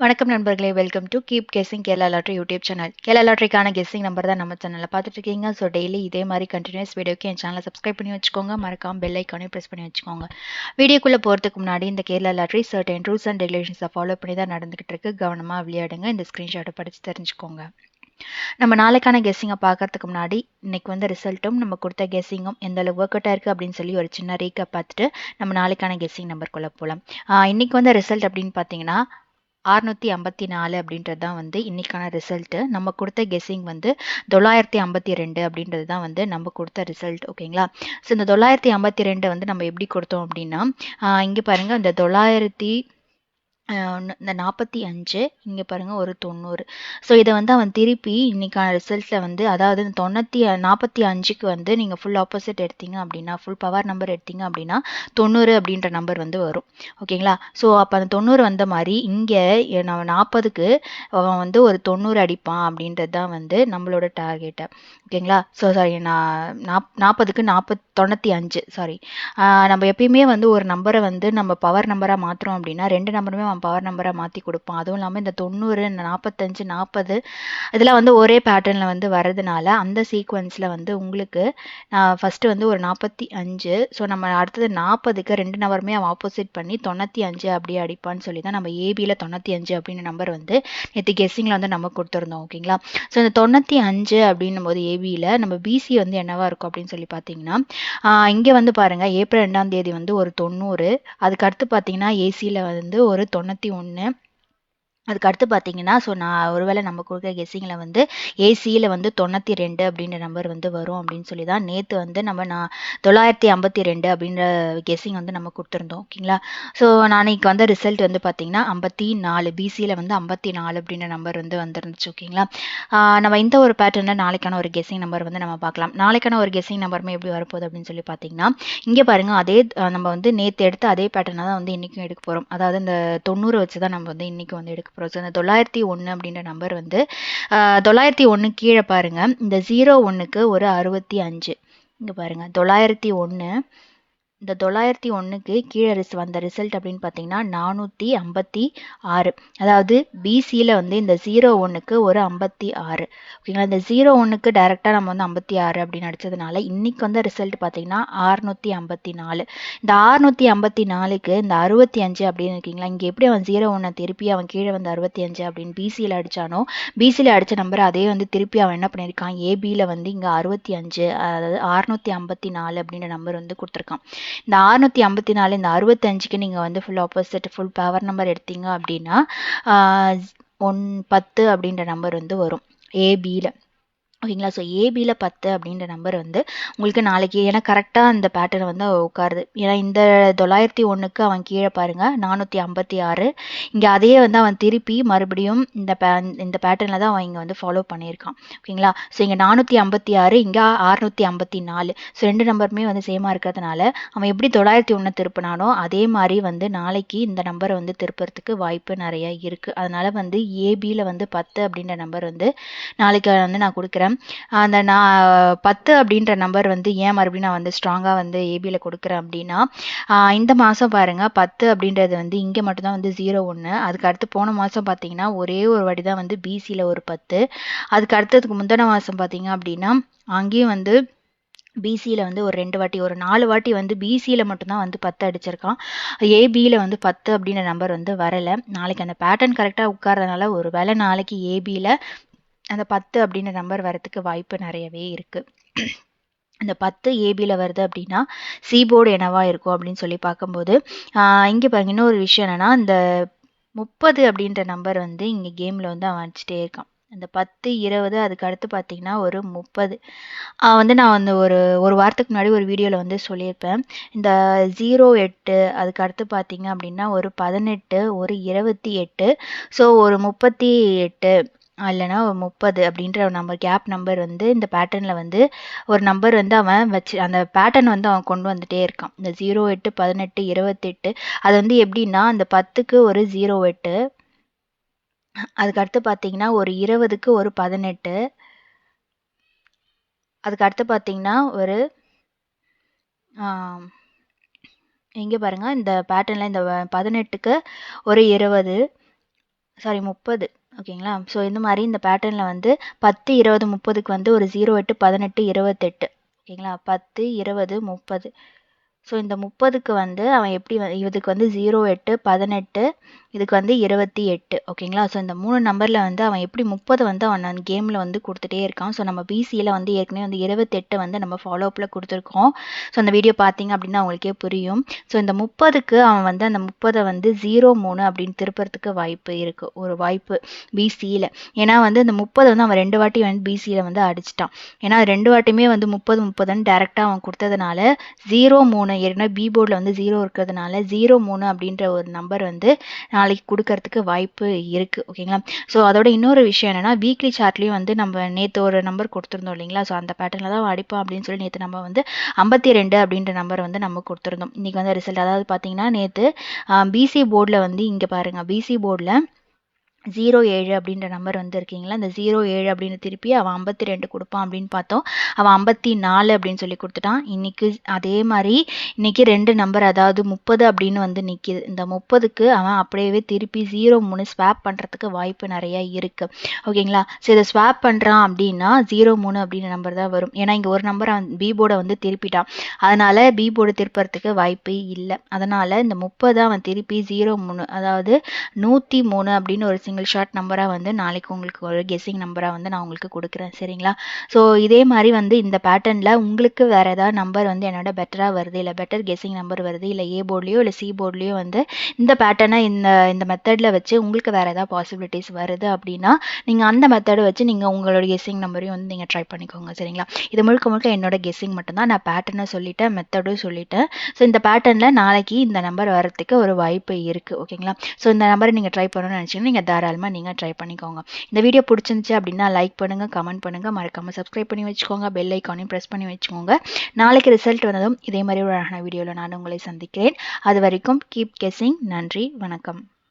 வணக்கம் நண்பர்களே, welcome to keep guessing Kerala lottery YouTube channel. Kerala லாட்ரிக்கான கெஸ்ஸிங் நம்பர் தான் நம்ம சேனலில் பார்த்துட்டு இருக்கீங்க. ஸோ டெய்லி இதே மாதிரி கண்டினியூஸ் வீடியோக்கு என் சேனலை சப்ஸ்கிரைப் பண்ணி வச்சுக்கோங்க. மறக்காம பெல் ஐக்கானையும் ப்ரெஸ் பண்ணி வச்சுக்கோங்க. வீடியோக்குள்ளே போகிறதுக்கு முன்னாடி இந்த Kerala lottery certain rules and ரெகுலேஷன்ஸை ஃபாலோ பண்ணி தான் நடந்துகிட்டு இருக்கு. கவனமாக விளையாடுங்க. இந்த ஸ்க்ரீன்ஷாட்டை படித்து தெரிஞ்சுக்கோங்க. நம்ம நாளைக்கான கெஸ்ஸிங்கை பார்க்கறதுக்கு முன்னாடி இன்னைக்கு வந்து ரிசல்ட்டும் நம்ம கொடுத்த கெஸ்ஸிங்கும் எந்த அளவு ஒர்க் அவுட் ஆயிருக்கு அப்படின்னு சொல்லி ஒரு சின்ன ரீக்கப் பார்த்துட்டு நம்ம நாளைக்கான கெஸ்ஸிங் நம்பருக்குள்ளே போகலாம். இன்னைக்கு வந்து ரிசல்ட் அப்படின்னு பார்த்தீங்கன்னா 654 அப்படின்றது தான் வந்து இன்னைக்கான ரிசல்ட்டு. நம்ம கொடுத்த கெஸ்ஸிங் வந்து 952 அப்படின்றது தான் வந்து நம்ம கொடுத்த ரிசல்ட். ஓகேங்களா? ஸோ இந்த 952 வந்து நம்ம எப்படி கொடுத்தோம் அப்படின்னா, இங்கே பாருங்கள், இந்த 900 இந்த 45 இங்கே பாருங்கள் ஒரு 90. ஸோ இதை வந்து அவன் திருப்பி இன்னைக்கான ரிசல்ட்டில் வந்து, அதாவது 45க்கு வந்து நீங்கள் ஃபுல் ஆப்போசிட் எடுத்தீங்க அப்படின்னா, ஃபுல் பவர் நம்பர் எடுத்தீங்க அப்படின்னா 90 அப்படின்ற நம்பர் வந்து வரும். ஓகேங்களா? ஸோ அப்போ அந்த 90 வந்த மாதிரி இங்கே நம்ம 40க்கு அவன் வந்து ஒரு 90 அடிப்பான் அப்படின்றது தான் வந்து நம்மளோட டார்கெட்டை. ஓகேங்களா? ஸோ சாரி, நான் 40க்கு 95 சாரி. நம்ம எப்பயுமே வந்து ஒரு நம்பரை வந்து நம்ம பவர் நம்பராக மாற்றுறோம் அப்படின்னா 2 நம்பருமே அவன் பவர் நம்பராக மாற்றி கொடுப்பான். அதுவும் இல்லாமல் இந்த 90, 45, 40 இதெல்லாம் வந்து ஒரே பேட்டர்னில் வந்து வர்றதுனால அந்த சீக்வன்ஸில் வந்து உங்களுக்கு ஃபஸ்ட்டு வந்து ஒரு 45. ஸோ நம்ம அடுத்தது 40க்கு 2 நம்பருமே அவன் ஆப்போசிட் பண்ணி 95 அப்படியே அடிப்பான்னு சொல்லி தான் நம்ம ஏபியில் 95 அப்படின்னு நம்பர் வந்து நேற்று கெஸ்ஸிங்கில் வந்து நம்ம கொடுத்துருந்தோம். ஓகேங்களா? ஸோ இந்த 95 அப்படின்னும் போது ஏபியில் நம்ம பிசி வந்து என்னவா இருக்கும் அப்படின்னு சொல்லி பார்த்தீங்கன்னா, இங்கே வந்து பாருங்கள், ஏப்ரல் 2ஆம் தேதி வந்து ஒரு 90. அதுக்கு அடுத்து பார்த்தீங்கன்னா ஏசியில் வந்து ஒரு 91. அதுக்கு அடுத்து பார்த்தீங்கன்னா, ஸோ நான் ஒருவேளை நம்ம கொடுக்குற கெஸ்ஸிங்கில் வந்து ஏசியில் வந்து 92 அப்படின்ற நம்பர் வந்து வரும் அப்படின்னு சொல்லி தான் நேற்று வந்து நம்ம 952 அப்படின்ற கெஸ்ஸிங் வந்து நம்ம கொடுத்துருந்தோம். ஓகேங்களா? ஸோ நாளைக்கு வந்து ரிசல்ட் வந்து பார்த்தீங்கன்னா 54, பிசியில் வந்து 54 அப்படின்ற நம்பர் வந்து வந்துருந்துச்சு. ஓகேங்களா? நம்ம இந்த ஒரு பேட்டர்னில் நாளைக்கான ஒரு கெஸ்ஸிங் நம்பர் வந்து நம்ம பார்க்கலாம். நாளைக்கான ஒரு கெஸ்ஸிங் நம்பருமே எப்படி வரப்போகுது அப்படின்னு சொல்லி பார்த்தீங்கன்னா, இங்கே பாருங்கள், அதே நம்ம வந்து நேற்று எடுத்த அதே பேட்டர்னை தான் வந்து இன்றைக்கும் எடுக்க போகிறோம். அதாவது இந்த 90 வச்சு தான் நம்ம வந்து இன்றைக்கி வந்து எடுக்க போகிறோம். ஸோ இந்த 901 அப்படின்ற நம்பர் வந்து 901 கீழே பாருங்கள், இந்த 01க்கு ஒரு 65. இங்கே பாருங்கள், 901, இந்த 901க்கு கீழே வந்த ரிசல்ட் அப்படின்னு பார்த்தீங்கன்னா 456. அதாவது பிசியில் வந்து இந்த 01க்கு ஒரு 56. ஓகேங்களா? இந்த 01க்கு டைரெக்டாக நம்ம வந்து 56 அப்படின்னு அடித்ததுனால இன்னைக்கு வந்து ரிசல்ட் பார்த்தீங்கன்னா 654. இந்த 654க்கு இந்த 65 அப்படின்னு இருக்கீங்களா, இங்கே எப்படி அவன் 01 திருப்பி அவன் கீழே வந்து 65 அப்படின்னு பிசியில் அடித்தானோ, பிசியில் அடித்த நம்பர் அதே வந்து திருப்பி அவன் என்ன பண்ணியிருக்கான், ஏபியில் வந்து இங்கே 65, அதாவது 654 அப்படின்ற நம்பர் வந்து கொடுத்துருக்கான். இந்த 654, இந்த 65க்கு நீங்கள் வந்து full opposite full power number எடுத்தீங்க அப்படின்னா 10 அப்படின்ற நம்பர் வந்து வரும் ஏபியில். ஓகேங்களா? ஸோ ஏபியில் 10 அப்படின்ற நம்பர் வந்து உங்களுக்கு நாளைக்கு, ஏன்னா கரெக்டாக அந்த பேட்டர்ன் வந்து உட்காருது. ஏன்னா இந்த 901க்கு அவன் கீழே பாருங்கள் 456. இங்கே அதையே வந்து அவன் திருப்பி மறுபடியும் இந்த பேட்டர்னில் தான் அவன் இங்கே வந்து ஃபாலோ பண்ணியிருக்கான். ஓகேங்களா? ஸோ இங்கே 456, இங்கே 654. ஸோ 2 நம்பருமே வந்து சேமாக இருக்கிறதுனால அவன் எப்படி 901 திருப்பினானோ அதே மாதிரி வந்து நாளைக்கு இந்த நம்பரை வந்து திருப்புறதுக்கு வாய்ப்பு நிறைய இருக்குது. அதனால் வந்து ஏபியில் வந்து 10 அப்படின்ற நம்பர் வந்து நாளைக்கு வந்து நான் கொடுக்குறேன். அந்த 10 அப்படின்ற நம்பர் வந்து ஏன் மறுபடியும் நான் வந்து ஸ்ட்ராங்காக வந்து ஏபியில் கொடுக்குறேன் அப்படின்னா, இந்த மாதம் பாருங்கள் 10 அப்படின்றது வந்து இங்கே மட்டும்தான் வந்து 01. அதுக்கு அடுத்து போன மாதம் பார்த்தீங்கன்னா ஒரே ஒரு வாட்டி தான் வந்து பிசியில் ஒரு 10. அதுக்கு அடுத்ததுக்கு முந்தின மாதம் பார்த்தீங்க அப்படின்னா அங்கேயும் வந்து பிசியில் வந்து ஒரு 2 வாட்டி, ஒரு 4 வாட்டி வந்து பிசியில் மட்டும்தான் வந்து 10 அடிச்சிருக்கான். ஏபியில் வந்து 10 அப்படின்ற நம்பர் வந்து வரலை. நாளைக்கு அந்த பேட்டர்ன் கரெக்டாக உட்கார்றதுனால ஒரு வேளை நாளைக்கு ஏபியில் அந்த 10 அப்படின்ற நம்பர் வரத்துக்கு வாய்ப்பு நிறையவே இருக்குது. இந்த 10 ஏபியில் வருது அப்படின்னா சிபோர்டு என்னவா இருக்கும் அப்படின்னு சொல்லி பார்க்கும்போது, இங்கே பாருங்க, இன்னொரு விஷயம் என்னென்னா, இந்த 30 அப்படின்ற நம்பர் வந்து இங்கே கேமில் வந்து அவன் அடிச்சுட்டே இருக்கான். இந்த 10, 20 அதுக்கு அடுத்து பார்த்தீங்கன்னா ஒரு 30 வந்து நான் வந்து ஒரு வாரத்துக்கு முன்னாடி ஒரு வீடியோவில் வந்து சொல்லியிருப்பேன். இந்த 08 அதுக்கு அடுத்து பார்த்தீங்க அப்படின்னா ஒரு 18, ஒரு 28, ஸோ ஒரு 38 இல்லைனா ஒரு 30 அப்படின்ற நம்ம கேப் நம்பர் வந்து இந்த பேட்டர்னில் வந்து ஒரு நம்பர் வந்து அவன் வச்சு அந்த பேட்டர்ன் வந்து அவன் கொண்டு வந்துட்டே இருக்கான். இந்த 08, 18, 28 அது வந்து எப்படின்னா, அந்த 10க்கு ஒரு 08, அதுக்கு அடுத்து பார்த்தீங்கன்னா ஒரு 20க்கு ஒரு 18, அதுக்கு அடுத்து பார்த்தீங்கன்னா ஒரு இங்கே பாருங்கள், இந்த பேட்டர்னில் இந்த 18க்கு ஒரு 20, சாரி 30 ஓகேங்களா. ஸோ இந்த மாதிரி இந்த பேட்டர்னில் வந்து 10 20 30க்கு வந்து ஒரு 0 8 18 28 ஓகேங்களா. 10 20 30. ஸோ இந்த 30க்கு வந்து அவன் எப்படி இதுக்கு வந்து 0 8 18 இதுக்கு வந்து 28 ஓகேங்களா. ஸோ இந்த 3 நம்பரில் வந்து அவன் எப்படி 30 வந்து அவன் கேமில் வந்து கொடுத்துட்டே இருக்கான். ஸோ நம்ம பிசியில் வந்து ஏற்கனவே வந்து 28 வந்து நம்ம ஃபாலோஅப்பில் கொடுத்துருக்கோம். ஸோ அந்த வீடியோ பார்த்தீங்க அப்படின்னா அவங்களுக்கே புரியும். ஸோ இந்த 30க்கு அவன் வந்து அந்த 30 வந்து 0 3 அப்படின்னு திருப்பறதுக்கு வாய்ப்பு இருக்குது, ஒரு வாய்ப்பு பிசியில். ஏன்னா வந்து இந்த 30 வந்து அவன் 2 வாட்டி வந்து பிசியில் வந்து அடிச்சிட்டான். ஏன்னா 2 வாட்டியுமே வந்து 30 30ன்னு டேரெக்டாக அவன் கொடுத்ததுனால 0 3 ஏன்னா பி போர்டில் வந்து 0 இருக்கிறதுனால 0 3 அப்படின்ற ஒரு நம்பர் வந்து நாளைக்கு கொடுக்கறதுக்கு வாய்ப்பு இருக்குது ஓகேங்களா. ஸோ அதோட இன்னொரு விஷயம் என்னென்னா வீக்லி சார்ட்லேயும் வந்து நம்ம நேற்று ஒரு நம்பர் கொடுத்துருந்தோம் இல்லைங்களா. ஸோ அந்த பேட்டர்னில் தான் அடிப்பான் அப்படின்னு சொல்லி நேற்று நம்ம வந்து 52 அப்படின்ற நம்பர் வந்து நம்ம கொடுத்துருந்தோம். இன்றைக்கி வந்து ரிசல்ட் அதாவது பார்த்தீங்கன்னா நேற்று பிசி போர்டில் வந்து இங்கே பாருங்கள், பிசி போர்டில் 07 அப்படின்ற நம்பர் வந்து இருக்கீங்களா. இந்த 07 அப்படின்னு திருப்பி அவன் 52 கொடுப்பான் அப்படின்னு பார்த்தோம். அவன் 54 அப்படின்னு சொல்லி கொடுத்துட்டான். இன்னைக்கு அதே மாதிரி இன்னைக்கு 2 நம்பர் அதாவது 30 அப்படின்னு வந்து நிற்கிது. இந்த 30க்கு அவன் அப்படியே திருப்பி 0 3 ஸ்வாப் பண்ணுறதுக்கு வாய்ப்பு நிறைய இருக்கு ஓகேங்களா. ஸோ இதை ஸ்வாப் பண்ணுறான் அப்படின்னா 0 3 அப்படின்ற நம்பர் தான் வரும். ஏன்னா இங்கே ஒரு நம்பர் அவன் பி போர்டை வந்து திருப்பிட்டான், அதனால பி போர்டு திருப்பறதுக்கு வாய்ப்பு இல்லை. அதனால இந்த 30 அவன் திருப்பி 0 3 அதாவது 103 அப்படின்னு ஒரு சிங்கிள் ஷார்ட் நம்பராக வந்து நாளைக்கு உங்களுக்கு ஒரு கெஸ்ஸிங் நம்பராக வந்து நான் உங்களுக்கு கொடுக்குறேன் சரிங்களா. ஸோ இதே மாதிரி வந்து இந்த பேட்டர்னில் உங்களுக்கு வேறு ஏதாவது நம்பர் வந்து என்னோட பெட்டராக வருது, இல்லை பெட்டர் கெஸ்ஸிங் நம்பர் வருது, இல்லை ஏ போர்ட்லேயோ இல்லை சி போர்ட்லேயோ வந்து இந்த பேட்டர்னை இந்த மெத்தடில் வச்சு உங்களுக்கு வேறு ஏதாவது பாசிபிலிட்டிஸ் வருது அப்படின்னா நீங்கள் அந்த மெத்தடை வச்சு நீங்கள் உங்களோட கெஸ்ஸிங் நம்பரையும் வந்து நீங்கள் ட்ரை பண்ணிக்கோங்க சரிங்களா. இது முழுக்க முழுக்க என்னோட கெஸ்ஸிங் மட்டும்தான். நான் பேட்டர்னை சொல்லிட்டேன், மெத்தடும் சொல்லிட்டேன். ஸோ இந்த பேட்டர்னில் நாளைக்கு இந்த நம்பர் வரத்துக்கு ஒரு வாய்ப்பு இருக்குது ஓகேங்களா. ஸோ இந்த நம்பரை நீங்கள் ட்ரை பண்ணணும்னு நினச்சிங்கன்னா நீங்கள் தாராளமாக நீங்கள் ட்ரை பண்ணிக்கோங்க. இந்த வீடியோ பிடிச்சிருந்துச்சு அப்படின்னா லைக் பண்ணுங்கள், கமெண்ட் பண்ணுங்கள், மறக்காமல் சப்ஸ்கிரைப் பண்ணி வச்சுக்கோங்க, பெல் ஐக்கானையும் ப்ரெஸ் பண்ணி வச்சுக்கோங்க. நாளைக்கு ரிசல்ட் வந்ததும் இதே மாதிரி ஒரு அழகான வீடியோவில் நான் உங்களை சந்திக்கிறேன். அது வரைக்கும் கீப் கெஸ்ஸிங். நன்றி, வணக்கம்.